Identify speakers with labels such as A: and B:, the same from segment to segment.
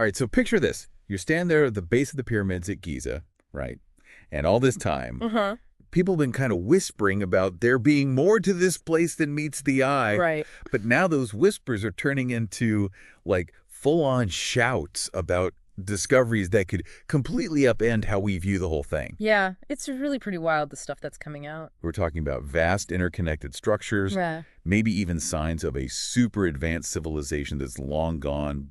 A: All right, so picture this. You're standing there at the base of the pyramids at Giza, right? And all this time,
B: Uh-huh.
A: people have been kind of whispering about there being more to this place than meets the eye.
B: Right.
A: But now those whispers are turning into, like, full-on shouts about discoveries that could completely upend how we view the whole thing.
B: Yeah, it's really pretty wild, the stuff that's coming out.
A: We're talking about vast interconnected structures,
B: Yeah.
A: maybe even signs of a super advanced civilization that's long gone,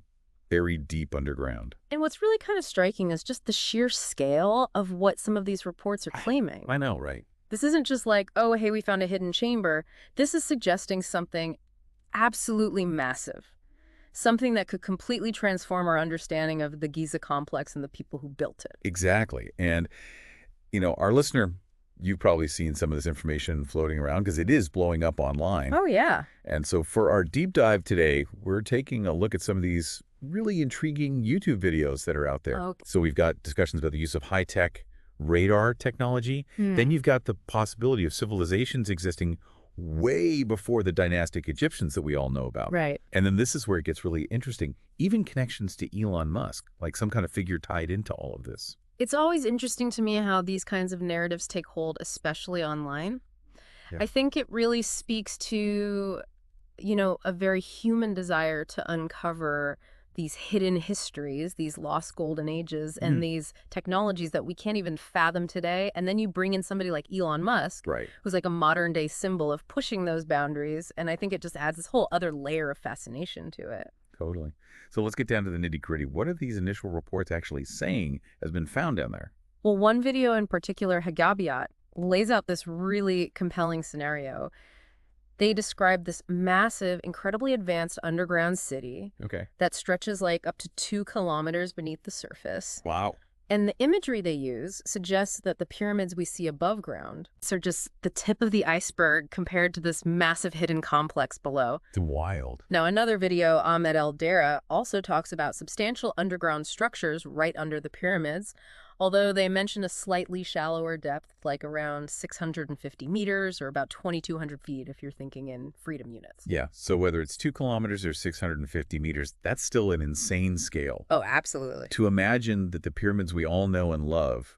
A: buried deep underground.
B: And what's really kind of striking is just the sheer scale of what some of these reports are claiming.
A: I know, right?
B: This isn't just like, oh, hey, we found a hidden chamber. This is suggesting something absolutely massive. Something that could completely transform our understanding of the Giza complex and the people who built it.
A: Exactly. And, our listener, you've probably seen some of this information floating around because it is blowing up online.
B: Oh, yeah.
A: And so for our deep dive today, we're taking a look at some of these really intriguing YouTube videos that are out there.
B: Okay.
A: So we've got discussions about the use of high-tech radar technology. Then you've got the possibility of civilizations existing way before the dynastic Egyptians that we all know about.
B: Right.
A: And then this is where it gets really interesting. Even connections to Elon Musk, like some kind of figure tied into all of this.
B: It's always interesting to me how these kinds of narratives take hold, especially online.
A: Yeah.
B: I think it really speaks to, a very human desire to uncover these hidden histories, these lost golden ages, and these technologies that we can't even fathom today. And then you bring in somebody like Elon Musk,
A: Right.
B: who's like a modern day symbol of pushing those boundaries. And I think it just adds this whole other layer of fascination to it.
A: Totally. So let's get down to the nitty-gritty. What are these initial reports actually saying has been found down there?
B: Well, one video in particular, Hagabiat, lays out this really compelling scenario. They describe this massive, incredibly advanced underground city
A: Okay.
B: that stretches like up to 2 kilometers beneath the surface.
A: Wow.
B: And the imagery they use suggests that the pyramids we see above ground are just the tip of the iceberg compared to this massive hidden complex below.
A: It's wild.
B: Now, another video, Ahmed El Dera, also talks about substantial underground structures right under the pyramids, although they mention a slightly shallower depth, like around 650 meters or about 2,200 feet if you're thinking in freedom units.
A: Yeah. So whether it's 2 kilometers or 650 meters, that's still an insane scale.
B: Oh, absolutely.
A: To imagine that the pyramids we all know and love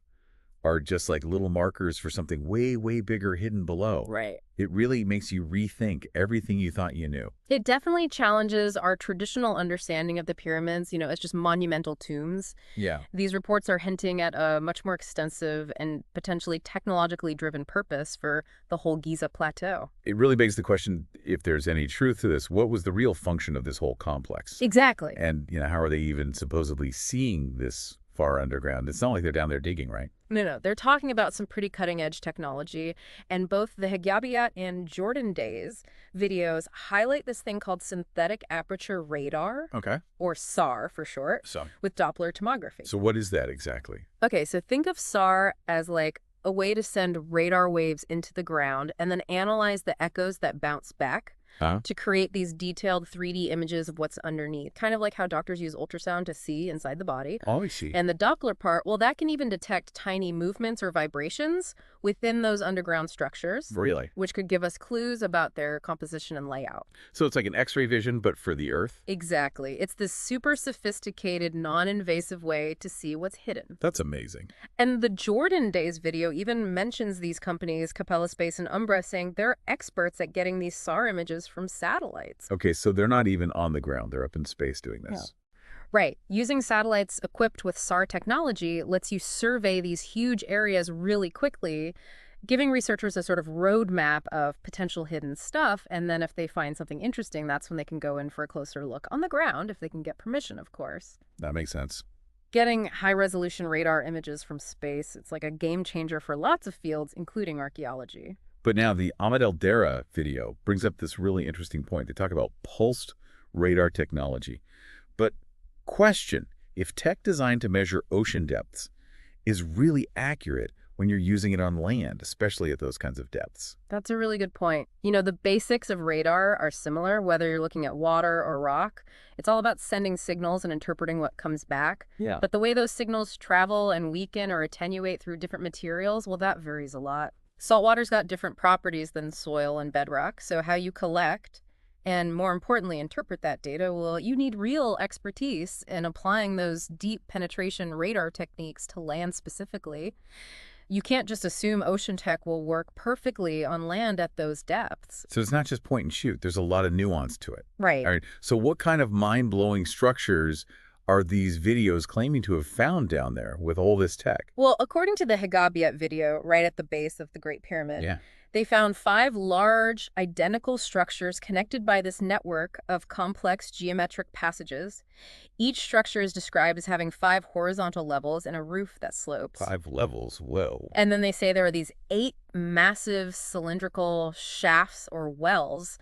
A: are just like little markers for something way, way bigger hidden below.
B: Right.
A: It really makes you rethink everything you thought you knew.
B: It definitely challenges our traditional understanding of the pyramids, as just monumental tombs.
A: Yeah.
B: These reports are hinting at a much more extensive and potentially technologically driven purpose for the whole Giza plateau.
A: It really begs the question, if there's any truth to this, what was the real function of this whole complex?
B: Exactly.
A: And, how are they even supposedly seeing this far underground? It's not like they're down there digging, right?
B: No, they're talking about some pretty cutting-edge technology, and both the Hagabiat and Jordan Days videos highlight this thing called synthetic aperture radar,
A: Okay.
B: or SAR for short,
A: So
B: with Doppler tomography.
A: what is that exactly?
B: Okay, so think of SAR as like a way to send radar waves into the ground and then analyze the echoes that bounce back to create these detailed 3D images of what's underneath, kind of like how doctors use ultrasound to see inside the body.
A: Oh, I see.
B: And the Doppler part, well, that can even detect tiny movements or vibrations within those underground structures,
A: Really?
B: which could give us clues about their composition and layout.
A: So it's like an X-ray vision, but for the Earth?
B: Exactly. It's this super sophisticated, non-invasive way to see what's hidden.
A: That's amazing.
B: And the Jordan Days video even mentions these companies, Capella Space and Umbra, saying they're experts at getting these SAR images from satellites.
A: Okay, so they're not even on the ground. They're up in space doing this.
B: Right. Using satellites equipped with SAR technology lets you survey these huge areas really quickly, giving researchers a sort of roadmap of potential hidden stuff. And then if they find something interesting, that's when they can go in for a closer look on the ground, if they can get permission, of course.
A: That makes sense.
B: Getting high-resolution radar images from space, it's like a game changer for lots of fields, including archaeology.
A: But now the Ahmed El Dera video brings up this really interesting point. They talk about pulsed radar technology. But question, if tech designed to measure ocean depths is really accurate when you're using it on land, especially at those kinds of depths?
B: That's a really good point. The basics of radar are similar, whether you're looking at water or rock. It's all about sending signals and interpreting what comes back.
A: Yeah.
B: But the way those signals travel and weaken or attenuate through different materials, well, that varies a lot. Saltwater's got different properties than soil and bedrock, so how you collect and more importantly, interpret that data, well, you need real expertise in applying those deep penetration radar techniques to land specifically. You can't just assume ocean tech will work perfectly on land at those depths.
A: So it's not just point and shoot. There's a lot of nuance to it.
B: Right.
A: All right. So what kind of mind-blowing structures are these videos claiming to have found down there with all this tech?
B: Well, according to the Hagabiat video right at the base of the Great Pyramid,
A: Yeah.
B: they found 5 large, identical structures connected by this network of complex geometric passages. Each structure is described as having 5 horizontal levels and a roof that slopes.
A: 5 levels. Whoa.
B: And then they say there are these 8 massive cylindrical shafts or wells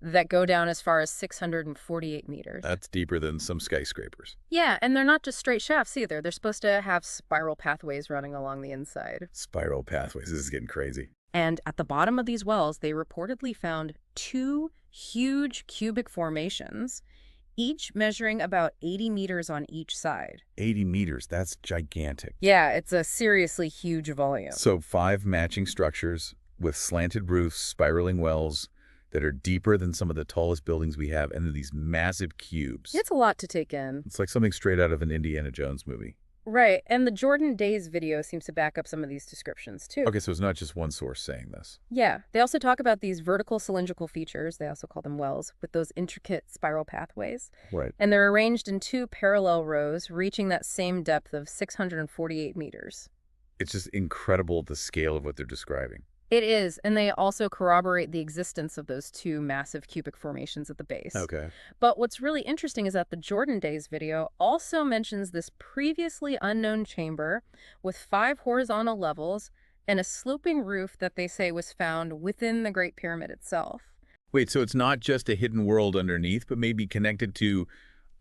B: that go down as far as 648 meters.
A: That's deeper than some skyscrapers.
B: Yeah, and they're not just straight shafts either. They're supposed to have spiral pathways running along the inside.
A: Spiral pathways. This is getting crazy.
B: And at the bottom of these wells, they reportedly found 2 huge cubic formations, each measuring about 80 meters on each side.
A: 80 meters. That's gigantic.
B: Yeah, it's a seriously huge volume.
A: So 5 matching structures with slanted roofs, spiraling wells that are deeper than some of the tallest buildings we have, and then these massive cubes.
B: It's a lot to take in.
A: It's like something straight out of an Indiana Jones movie.
B: Right, and the Jordan Days video seems to back up some of these descriptions, too.
A: Okay, so it's not just one source saying this.
B: Yeah, they also talk about these vertical cylindrical features, they also call them wells, with those intricate spiral pathways.
A: Right.
B: And they're arranged in 2 parallel rows, reaching that same depth of 648 meters.
A: It's just incredible the scale of what they're describing.
B: It is, and they also corroborate the existence of those 2 massive cubic formations at the base.
A: Okay.
B: But what's really interesting is that the Jordan Days video also mentions this previously unknown chamber with 5 horizontal levels and a sloping roof that they say was found within the Great Pyramid itself.
A: Wait, so it's not just a hidden world underneath, but maybe connected to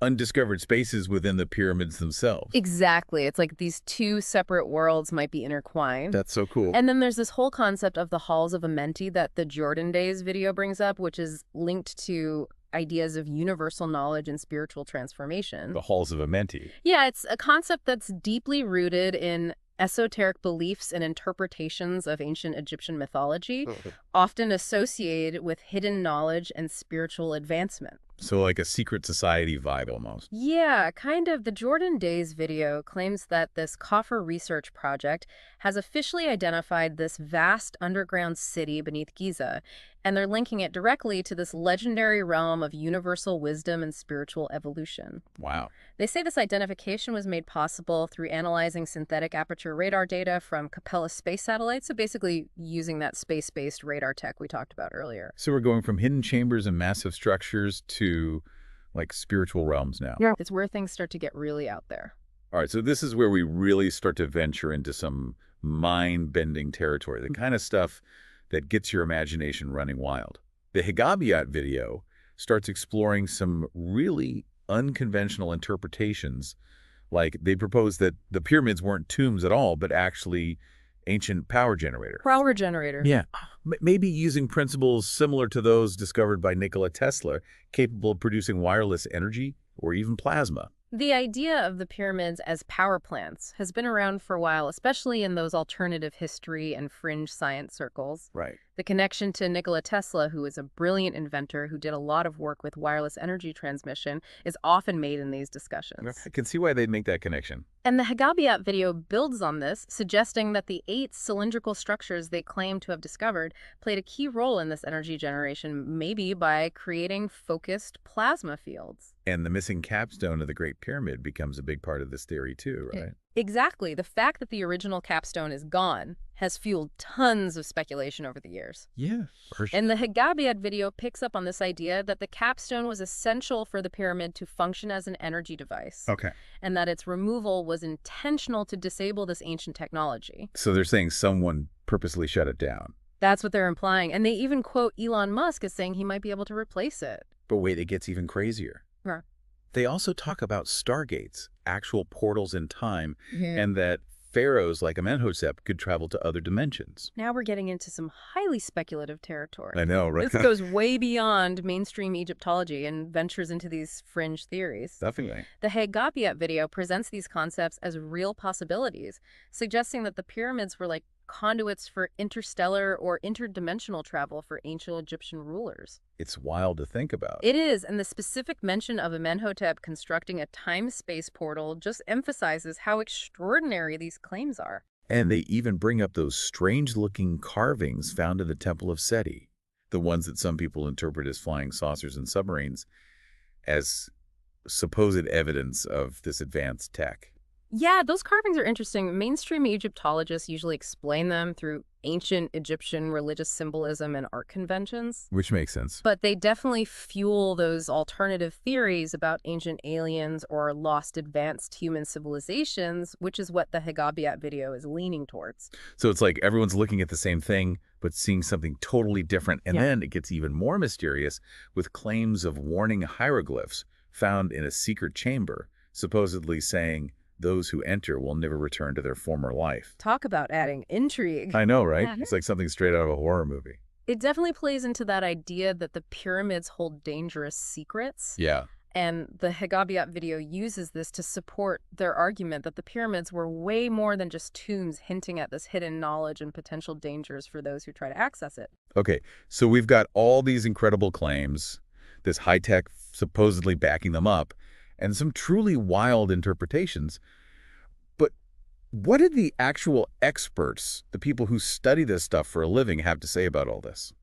A: undiscovered spaces within the pyramids themselves.
B: Exactly. It's like these 2 separate worlds might be intertwined.
A: That's so cool.
B: And then there's this whole concept of the halls of Amenti that the Jordan Days video brings up, which is linked to ideas of universal knowledge and spiritual transformation.
A: The halls of Amenti.
B: Yeah, it's a concept that's deeply rooted in esoteric beliefs and interpretations of ancient Egyptian mythology, often associated with hidden knowledge and spiritual advancement.
A: So like a secret society vibe almost.
B: Yeah, kind of. The Jordan Days video claims that this coffer research project has officially identified this vast underground city beneath Giza, and they're linking it directly to this legendary realm of universal wisdom and spiritual evolution.
A: Wow.
B: They say this identification was made possible through analyzing synthetic aperture radar data from Capella space satellites, so basically using that space-based radar tech we talked about earlier.
A: So we're going from hidden chambers and massive structures to like spiritual realms now.
B: Yeah. It's where things start to get really out there.
A: All right, so this is where we really start to venture into some mind-bending territory, the kind of stuff that gets your imagination running wild. The Hagabiat video starts exploring some really unconventional interpretations. Like they propose that the pyramids weren't tombs at all, but actually ancient power generator.
B: Power generator.
A: Yeah, maybe using principles similar to those discovered by Nikola Tesla, capable of producing wireless energy or even plasma.
B: The idea of the pyramids as power plants has been around for a while, especially in those alternative history and fringe science circles.
A: Right.
B: The connection to Nikola Tesla, who is a brilliant inventor who did a lot of work with wireless energy transmission, is often made in these discussions.
A: I can see why they'd make that connection.
B: And the Hagabiat video builds on this, suggesting that the 8 cylindrical structures they claim to have discovered played a key role in this energy generation, maybe by creating focused plasma fields.
A: And the missing capstone of the Great Pyramid becomes a big part of this theory too, right?
B: Exactly. The fact that the original capstone is gone has fueled tons of speculation over the years.
A: Yeah, for sure.
B: And the Hagabiat video picks up on this idea that the capstone was essential for the pyramid to function as an energy device.
A: Okay.
B: And that its removal was intentional to disable this ancient technology.
A: So they're saying someone purposely shut it down.
B: That's what they're implying. And they even quote Elon Musk as saying he might be able to replace it.
A: But wait, it gets even crazier.
B: Yeah.
A: They also talk about stargates, actual portals in time, and that pharaohs like Amenhotep could travel to other dimensions.
B: Now we're getting into some highly speculative territory.
A: I know, right?
B: This goes way beyond mainstream Egyptology and ventures into these fringe theories.
A: Definitely.
B: The Hagabiat video presents these concepts as real possibilities, suggesting that the pyramids were like conduits for interstellar or interdimensional travel for ancient Egyptian rulers.
A: It's wild to think about.
B: It is, and the specific mention of Amenhotep constructing a time-space portal just emphasizes how extraordinary these claims are.
A: And they even bring up those strange-looking carvings found in the Temple of Seti, the ones that some people interpret as flying saucers and submarines, as supposed evidence of this advanced tech.
B: Yeah, those carvings are interesting. Mainstream Egyptologists usually explain them through ancient Egyptian religious symbolism and art conventions.
A: Which makes sense.
B: But they definitely fuel those alternative theories about ancient aliens or lost advanced human civilizations, which is what the Higabiat video is leaning towards.
A: So it's like everyone's looking at the same thing, but seeing something totally different. And then it gets even more mysterious with claims of warning hieroglyphs found in a secret chamber, supposedly saying those who enter will never return to their former life.
B: Talk about adding intrigue.
A: I know, right?
B: Yeah.
A: It's like something straight out of a horror movie.
B: It definitely plays into that idea that the pyramids hold dangerous secrets.
A: Yeah.
B: And the Higabiat video uses this to support their argument that the pyramids were way more than just tombs hinting at this hidden knowledge and potential dangers for those who try to access it.
A: Okay, so we've got all these incredible claims, this high-tech supposedly backing them up, and some truly wild interpretations. But what did the actual experts, the people who study this stuff for a living, have to say about all this?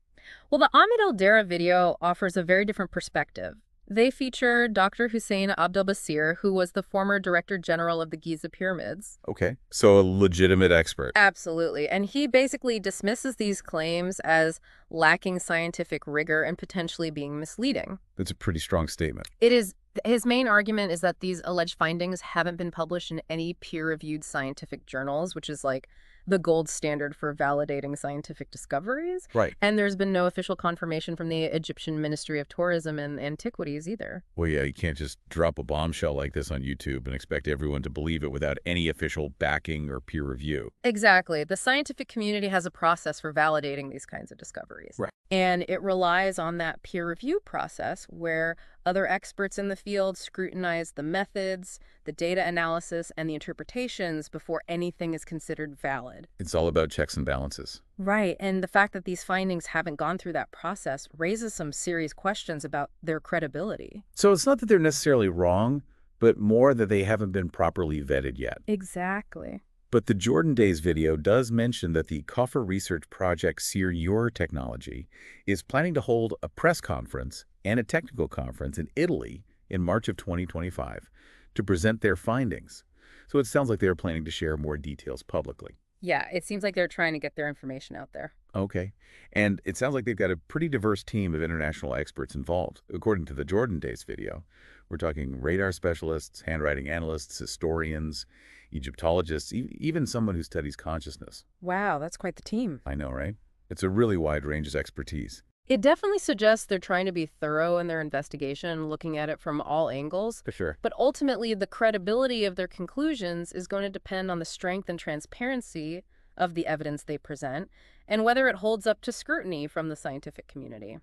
B: Well, the Ahmed El-Dera video offers a very different perspective. They feature Dr. Hussein Abdelbasir, who was the former Director General of the Giza Pyramids.
A: Okay, so a legitimate expert.
B: Absolutely. And he basically dismisses these claims as lacking scientific rigor and potentially being misleading.
A: That's a pretty strong statement.
B: It is. His main argument is that these alleged findings haven't been published in any peer-reviewed scientific journals, which is like the gold standard for validating scientific discoveries.
A: Right.
B: And there's been no official confirmation from the Egyptian Ministry of Tourism and Antiquities either.
A: Well, yeah, you can't just drop a bombshell like this on YouTube and expect everyone to believe it without any official backing or peer review.
B: Exactly. The scientific community has a process for validating these kinds of discoveries.
A: Right.
B: And it relies on that peer review process where other experts in the field scrutinize the methods, the data analysis, and the interpretations before anything is considered valid.
A: It's all about checks and balances.
B: Right, and the fact that these findings haven't gone through that process raises some serious questions about their credibility.
A: So it's not that they're necessarily wrong, but more that they haven't been properly vetted yet.
B: Exactly.
A: But the Jordan Days video does mention that the Coffer Research Project Seer Your Technology is planning to hold a press conference and a technical conference in Italy in March of 2025 to present their findings. So it sounds like they're planning to share more details publicly.
B: Yeah, it seems like they're trying to get their information out there.
A: Okay. And it sounds like they've got a pretty diverse team of international experts involved. According to the Jordan Days video, we're talking radar specialists, handwriting analysts, historians, Egyptologists, even someone who studies consciousness.
B: Wow, that's quite the team.
A: I know, right? It's a really wide range of expertise.
B: It definitely suggests they're trying to be thorough in their investigation, looking at it from all angles.
A: For sure.
B: But ultimately, the credibility of their conclusions is going to depend on the strength and transparency of the evidence they present and whether it holds up to scrutiny from the scientific community.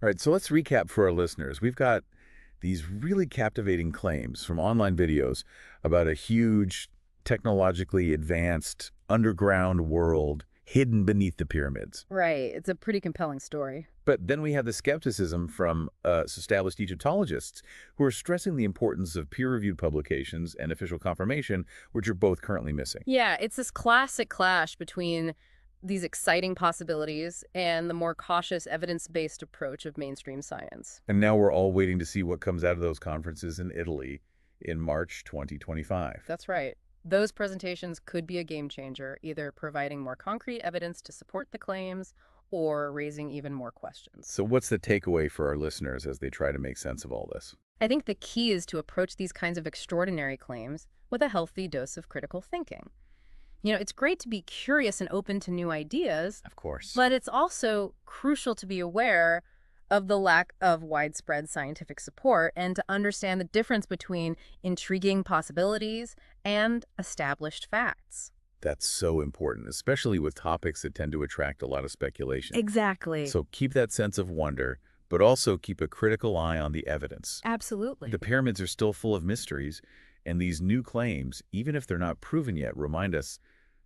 A: All right, so let's recap for our listeners. We've got these really captivating claims from online videos about a huge, technologically advanced underground world hidden beneath the pyramids.
B: Right. It's a pretty compelling story.
A: But then we have the skepticism from established Egyptologists who are stressing the importance of peer-reviewed publications and official confirmation, which are both currently missing.
B: Yeah, it's this classic clash between these exciting possibilities and the more cautious evidence-based approach of mainstream science.
A: And now we're all waiting to see what comes out of those conferences in Italy in March 2025.
B: That's right. Those presentations could be a game changer, either providing more concrete evidence to support the claims or raising even more questions.
A: So what's the takeaway for our listeners as they try to make sense of all this?
B: I think the key is to approach these kinds of extraordinary claims with a healthy dose of critical thinking. You know, it's great to be curious and open to new ideas,
A: Of course.
B: but it's also crucial to be aware of the lack of widespread scientific support and to understand the difference between intriguing possibilities and established facts.
A: That's so important, especially with topics that tend to attract a lot of speculation.
B: Exactly.
A: So keep that sense of wonder, but also keep a critical eye on the evidence.
B: Absolutely.
A: The pyramids are still full of mysteries, and these new claims, even if they're not proven yet, remind us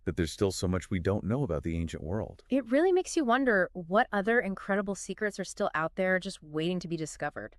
A: that there's still so much we don't know about the ancient world.
B: It really makes you wonder what other incredible secrets are still out there just waiting to be discovered.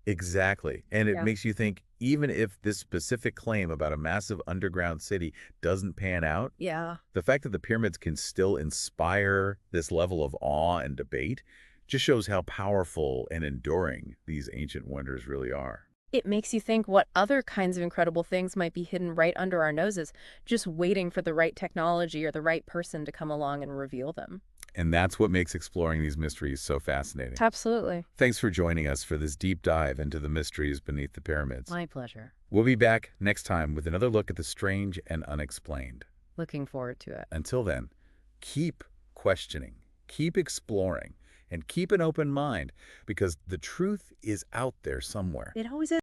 A: Exactly. And it
B: Yeah.
A: makes you think, even if this specific claim about a massive underground city doesn't pan out,
B: Yeah.
A: the fact that the pyramids can still inspire this level of awe and debate just shows how powerful and enduring these ancient wonders really are.
B: It makes you think what other kinds of incredible things might be hidden right under our noses, just waiting for the right technology or the right person to come along and reveal them.
A: And that's what makes exploring these mysteries so fascinating.
B: Absolutely.
A: Thanks for joining us for this deep dive into the mysteries beneath the pyramids.
B: My pleasure.
A: We'll be back next time with another look at the strange and unexplained.
B: Looking forward to it.
A: Until then, keep questioning, keep exploring, and keep an open mind, because the truth is out there somewhere.
B: It always